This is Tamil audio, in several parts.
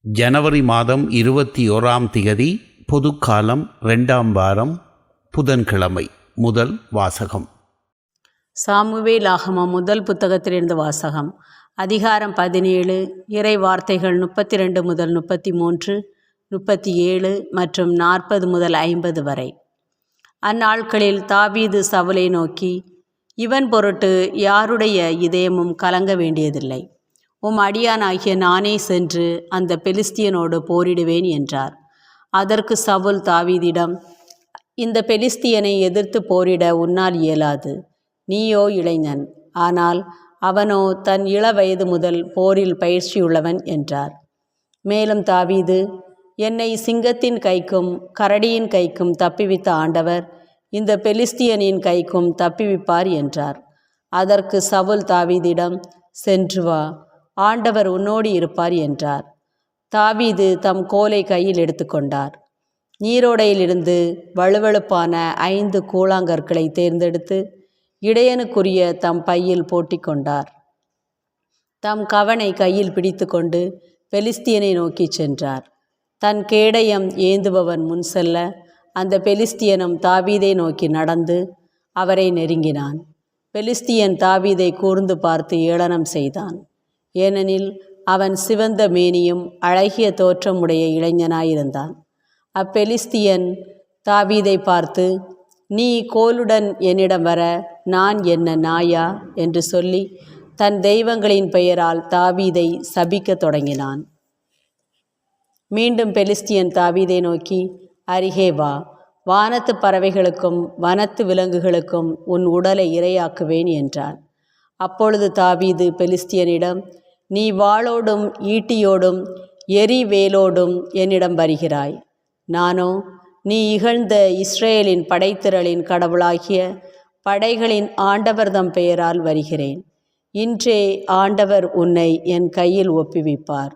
ஜனவரி மாதம் 21 பொதுக்காலம் 2ஆம் வாரம் புதன்கிழமை. முதல் வாசகம். சாமுவேலாகமம் முதல் புத்தகத்திலிருந்து வாசகம். அதிகாரம் 17. இறை வார்த்தைகள் 32 முதல் 33, 37 மற்றும் 40 முதல் 50 வரை. அந்நாட்களில் தாவீது சவுலை நோக்கி, இவன் பொருட்டு யாருடைய இதயமும் கலங்க வேண்டியதில்லை. உம் அடியானாகிய நானே சென்று அந்த பெலிஸ்தியனோடு போரிடுவேன் என்றார். அதற்கு சவுல் தாவீதிடம், இந்த பெலிஸ்தியனை எதிர்த்து போரிட உன்னால் இயலாது. நீயோ இளைஞன், ஆனால் அவனோ தன் இளவயது முதல் போரில் பயிற்சியுள்ளவன் என்றார். மேலும் தாவீது, என்னை சிங்கத்தின் கைக்கும் கரடியின் கைக்கும் தப்பிவித்த ஆண்டவர் இந்த பெலிஸ்தியனின் கைக்கும் தப்பிவிப்பார் என்றார். அதற்கு சவுல் தாவீதிடம், சென்று வா, ஆண்டவர் உன்னோடு இருப்பார் என்றார். தாவீது தம் கோலை கையில் எடுத்துக்கொண்டார். நீரோடையிலிருந்து வழுவழுப்பான 5 கூழாங்கற்களை தேர்ந்தெடுத்து இடையனுக்குரிய தம் பையில் போட்டிக்கொண்டார். தம் கவனை கையில் பிடித்து கொண்டு பெலிஸ்தியனை நோக்கி சென்றார். தன் கேடயம் ஏந்துபவன் முன் செல்ல, அந்த பெலிஸ்தியனும் தாவீதை நோக்கி நடந்து அவரை நெருங்கினான். பெலிஸ்தியன் தாவீதை கூர்ந்து பார்த்து ஏளனம் செய்தான். ஏனெனில் அவன் சிவந்த மேனியும் அழகிய தோற்றமுடைய இளைஞனாயிருந்தான். அப்பெலிஸ்தியன் தாவீதை பார்த்து, நீ கோலுடன் என்னிடம் வர நான் என்ன நாயா என்று சொல்லி தன் தெய்வங்களின் பெயரால் தாவீதை சபிக்கத் தொடங்கினான். மீண்டும் பெலிஸ்தியன் தாவீதை நோக்கி, அருகே வா, வானத்து பறவைகளுக்கும் வனத்து விலங்குகளுக்கும் உன் உடலை இரையாக்குவேன் என்றான். அப்பொழுது தாவீது பெலிஸ்தியனிடம், நீ வாளோடும் ஈட்டியோடும் எரிவேலோடும் என்னிடம் வருகிறாய். நானோ நீ இகழ்ந்த இஸ்ரேலின் படைத்திரளின் கடவுளாகிய படைகளின் ஆண்டவர்தம் பெயரால் வருகிறேன். இன்றே ஆண்டவர் உன்னை என் கையில் ஒப்புவிப்பார்.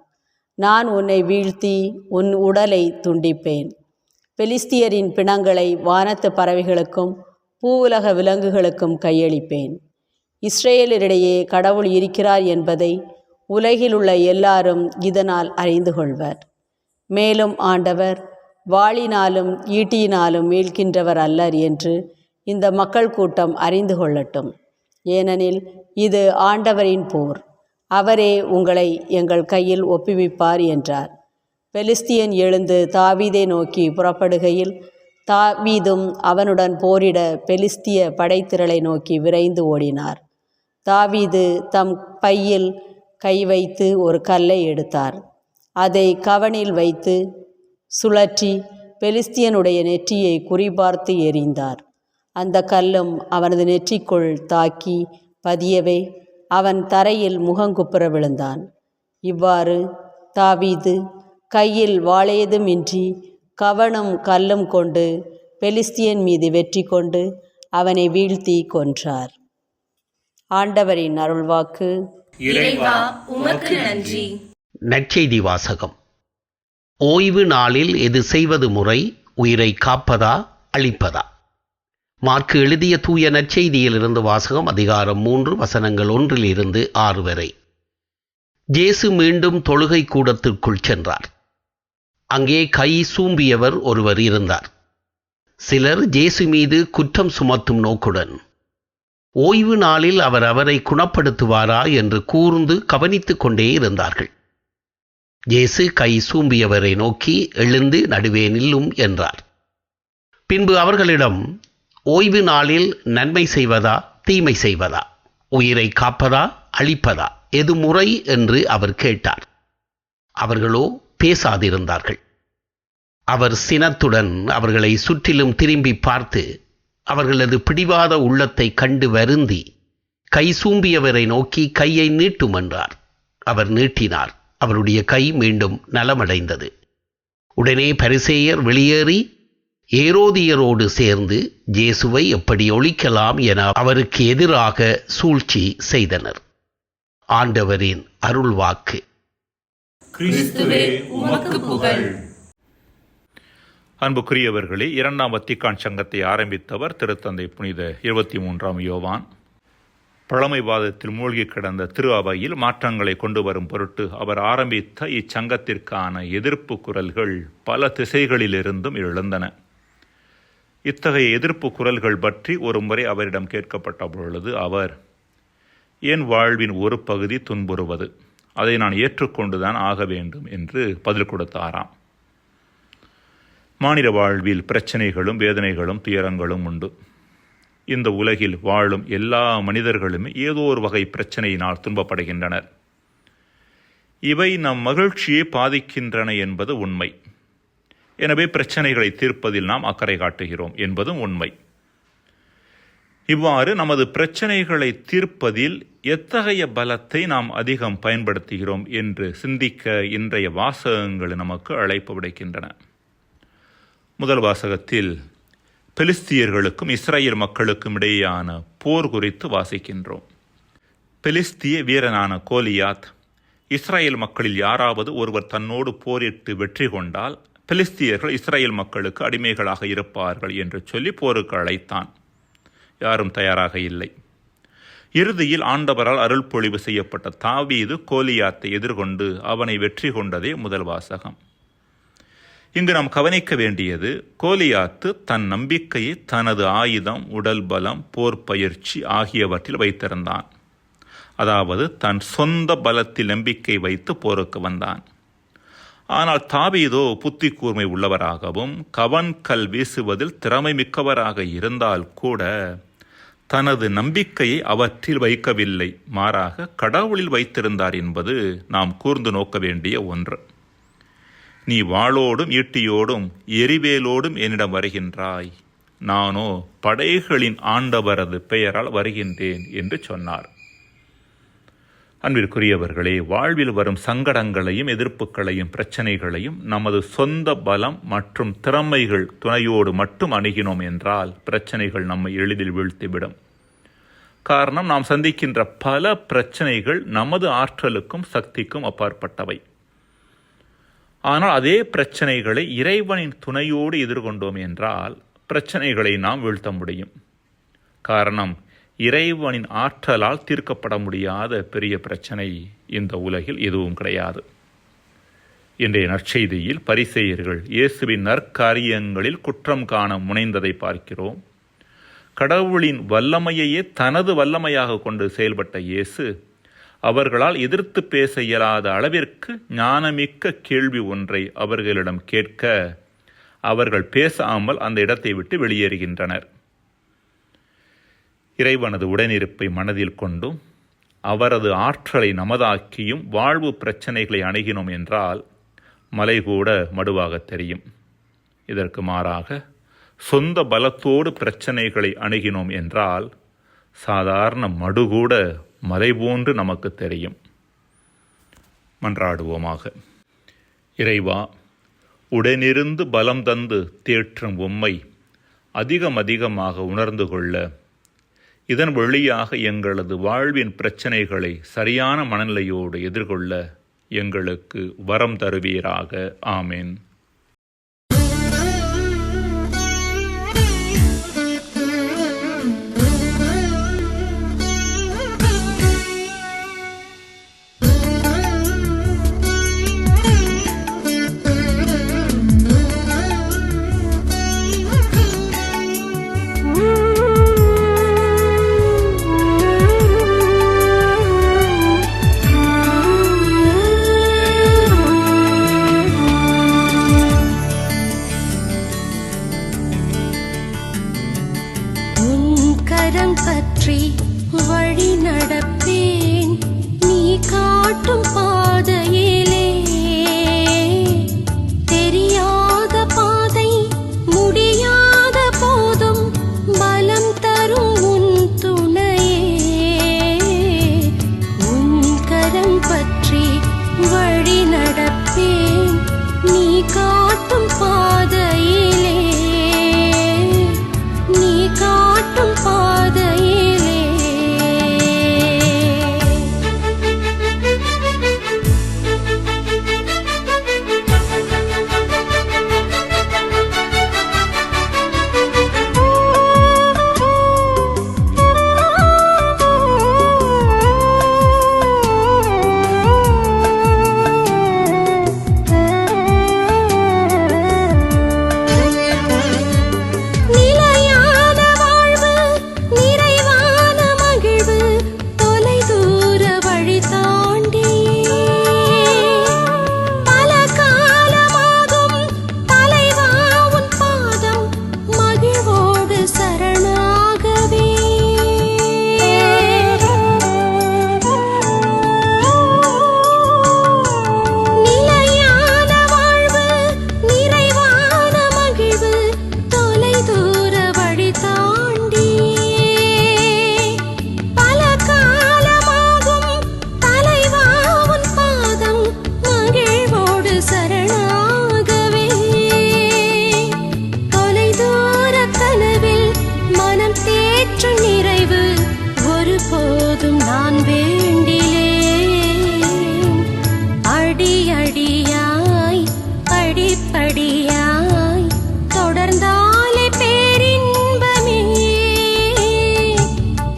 நான் உன்னை வீழ்த்தி உன் உடலை துண்டிப்பேன். பெலிஸ்தியரின் பிணங்களை வானத்து பறவைகளுக்கும் பூவுலக விலங்குகளுக்கும் கையளிப்பேன். இஸ்ரேலரிடையே கடவுள் இருக்கிறார் என்பதை உலகில் உள்ள எல்லாரும் இதனால் அறிந்து கொள்வர். மேலும் ஆண்டவர் வாளினாலும் ஈட்டியினாலும் மீள்கின்றவர் அல்லர் என்று இந்த மக்கள் கூட்டம் அறிந்து கொள்ளட்டும். ஏனெனில் இது ஆண்டவரின் போர். அவரே உங்களை எங்கள் கையில் ஒப்புவிப்பார் என்றார். பெலிஸ்தியன் எழுந்து தாவீதை நோக்கி புறப்படுகையில் தாவீதும் அவனுடன் போரிட பெலிஸ்திய படைத்திரளை நோக்கி விரைந்து ஓடினார். தாவீது தம் பையில் கை வைத்து ஒரு கல்லை எடுத்தார். அதை கவனில் வைத்து சுழற்றி பெலிஸ்தியனுடைய நெற்றியை குறிபார்த்து எறிந்தார். அந்த கல்லும் அவனது நெற்றிக்குள் தாக்கி பதியவே அவன் தரையில் முகங்குப்புற விழுந்தான். இவ்வாறு தாவீது கையில் வாளேதுமின்றி கவனும் கல்லும் கொண்டு பெலிஸ்தியன் மீது வெற்றி கொண்டு அவனை வீழ்த்தி கொன்றார். ஆண்டவரின் அருள்வாக்கு. இறைவா, உமக்கு நன்றி. நற்செய்தி வாசகம். ஓய்வு நாளில் எது செய்வது முறை, உயிரை காப்பதா அழிப்பதா? மார்க்கு எழுதிய தூய நற்செய்தியிலிருந்து வாசகம். அதிகாரம் 3 வசனங்கள் 1 - 6 வரை. இயேசு மீண்டும் தொழுகை கூடத்திற்குள் சென்றார். அங்கே கை சூம்பியவர் ஒருவர் இருந்தார். சிலர் இயேசு மீது குற்றம் சுமத்தும் நோக்குடன், ஓய்வு நாளில் அவர் அவரை குணப்படுத்துவாரா என்று கூர்ந்து கவனித்து கொண்டே இருந்தார்கள். இயேசு கை சூம்பியவரை நோக்கி, எழுந்து நடுவே நில்லும் என்றார். பின்பு அவர்களிடம், ஓய்வு நாளில் நன்மை செய்வதா தீமை செய்வதா, உயிரை காப்பதா அழிப்பதா, எது முறை என்று அவர் கேட்டார். அவர்களோ பேசாதிருந்தார்கள். அவர் சினத்துடன் அவர்களை சுற்றிலும் திரும்பி பார்த்து அவர்களது பிடிவாத உள்ளத்தை கண்டு வருந்தி கை சூம்பியவரை நோக்கி, கையை நீட்டும் என்றார். அவர் நீட்டினார். அவருடைய கை மீண்டும் நலமடைந்தது. உடனே பரிசேயர் வெளியேறி ஏரோதியரோடு சேர்ந்து இயேசுவை எப்படி ஒழிக்கலாம் என அவருக்கு எதிராக சூழ்ச்சி செய்தனர். ஆண்டவரின் அருள்வாக்கு. கிறிஸ்துவே, உமக்கு புகழ். அன்புக்குரியவர்களே, 2ஆம் வத்திக்கான் சங்கத்தை ஆரம்பித்தவர் திருத்தந்தை புனித 23ஆம் யோவான். பழமைவாதத்தில் மூழ்கி கிடந்த திரு அவையில் மாற்றங்களை கொண்டு வரும் பொருட்டு அவர் ஆரம்பித்த இச்சங்கத்திற்கான எதிர்ப்பு குரல்கள் பல திசைகளிலிருந்தும் எழுந்தன. இத்தகைய எதிர்ப்பு குரல்கள் பற்றி ஒரு முறை அவரிடம் கேட்கப்பட்ட பொழுது அவர், என் வாழ்வின் ஒரு பகுதி துன்புறுவது, அதை நான் ஏற்றுக்கொண்டுதான் ஆக வேண்டும் என்று பதில் கொடுத்தாராம். மாநில வாழ்வில் பிரச்சனைகளும் வேதனைகளும் துயரங்களும் உண்டு. இந்த உலகில் வாழும் எல்லா மனிதர்களுமே ஏதோ ஒரு வகை பிரச்சனையினால் துன்பப்படுகின்றனர். இவை நம் மகிழ்ச்சியை பாதிக்கின்றன என்பது உண்மை. எனவே பிரச்சனைகளை தீர்ப்பதில் நாம் அக்கறை காட்டுகிறோம் என்பதும் உண்மை. இவ்வாறு நமது பிரச்சனைகளை தீர்ப்பதில் எத்தகைய பலத்தை நாம் அதிகம் பயன்படுத்துகிறோம் என்று சிந்திக்க இன்றைய வாசகங்கள் நமக்கு அழைப்பு விடுக்கின்றன. முதல் வாசகத்தில் பெலிஸ்தியர்களுக்கும் இஸ்ரேல் மக்களுக்கும் இடையேயான போர் குறித்து வாசிக்கின்றோம். பெலிஸ்திய வீரனான கோலியாத் இஸ்ரேல் மக்களில் யாராவது ஒருவர் தன்னோடு போரிட்டு வெற்றி கொண்டால் பெலிஸ்தியர்கள் இஸ்ரேல் மக்களுக்கு அடிமைகளாக இருப்பார்கள் என்று சொல்லி போருக்கு அழைத்தான். யாரும் தயாராக இல்லை. இறுதியில் ஆண்டவரால் அருள் பொழிவு செய்யப்பட்ட தாவீது கோலியாத்தை எதிர்கொண்டு அவனை வெற்றி கொண்டதே முதல் வாசகம். இங்கு நாம் கவனிக்க வேண்டியது, கோலியாத்து தன் நம்பிக்கையை தனது ஆயுதம், உடல் பலம், போர் பயிற்சி ஆகியவற்றில் வைத்திருந்தான். அதாவது தன் சொந்த பலத்தில் நம்பிக்கை வைத்து போருக்கு வந்தான். ஆனால் தாவீதோ புத்தி கூர்மை உள்ளவராகவும் கவன்கல் வீசுவதில் திறமை மிக்கவராக இருந்தால் கூட தனது நம்பிக்கையை அவற்றில் வைக்கவில்லை, மாறாக கடவுளில் வைத்திருந்தார் என்பது நாம் கூர்ந்து நோக்க வேண்டிய ஒன்று. நீ வாளோடும் ஈட்டியோடும் எரிவேலோடும் என்னிடம் வருகின்றாய், நானோ படைகளின் ஆண்டவரது பெயரால் வருகின்றேன் என்று சொன்னார். அன்பிற்குரியவர்களே, வாழ்வில் வரும் சங்கடங்களையும் எதிர்ப்புகளையும் பிரச்சனைகளையும் நமது சொந்த பலம் மற்றும் திறமைகள் துணையோடு மட்டும் அணுகினோம் என்றால் பிரச்சனைகள் நம்மை எளிதில் வீழ்த்திவிடும். காரணம், நாம் சந்திக்கின்ற பல பிரச்சனைகள் நமது ஆற்றலுக்கும் சக்திக்கும் அப்பாற்பட்டவை. ஆனால் அதே பிரச்சனைகளை இறைவனின் துணையோடு எதிர்கொண்டோம் என்றால் பிரச்சனைகளை நாம் வீழ்த்த முடியும். காரணம், இறைவனின் ஆற்றலால் தீர்க்கப்பட முடியாத பெரிய பிரச்சனை இந்த உலகில் எதுவும் கிடையாது. இன்றைய நற்செய்தியில் பரிசேயர்கள் இயேசுவின் நற்காரியங்களில் குற்றம் காண முனைந்ததை பார்க்கிறோம். கடவுளின் வல்லமையையே தனது வல்லமையாக கொண்டு செயல்பட்ட இயேசு அவர்களால் எதிர்த்து பேச இயலாத அளவிற்கு ஞானமிக்க கேள்வி ஒன்றை அவர்களிடம் கேட்க அவர்கள் பேசாமல் அந்த இடத்தை விட்டு வெளியேறுகின்றனர். இறைவனது உடனிருப்பை மனதில் கொண்டும் அவரது ஆற்றலை நமதாக்கியும் வாழ்வு பிரச்சனைகளை அணுகினோம் என்றால் மலை கூட மடுவாக தெரியும். இதற்கு மாறாக சொந்த பலத்தோடு பிரச்சனைகளை அணுகினோம் என்றால் சாதாரண மடுகூட மலை போன்று நமக்கு தெரியும். மன்றாடுவோமாக. இறைவா, உடனிருந்து பலம் தந்து தேற்றும் உம்மை அதிகமாக உணர்ந்து கொள்ள, இதன் வழியாக எங்களது வாழ்வின் பிரச்சனைகளை சரியான மனநிலையோடு எதிர்கொள்ள எங்களுக்கு வரம் தருவீராக. ஆமேன். வேண்டிலேன். அடியடியாய் படிப்படியாய் தொடர்ந்தாலே பேரின்பமே,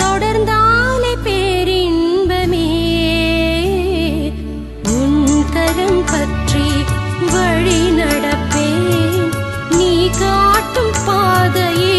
தொடர்ந்தாலே பேரின்பமே. உன் கரம் பற்றி வழி நடப்பேன், நீ காட்டும் பாதையில்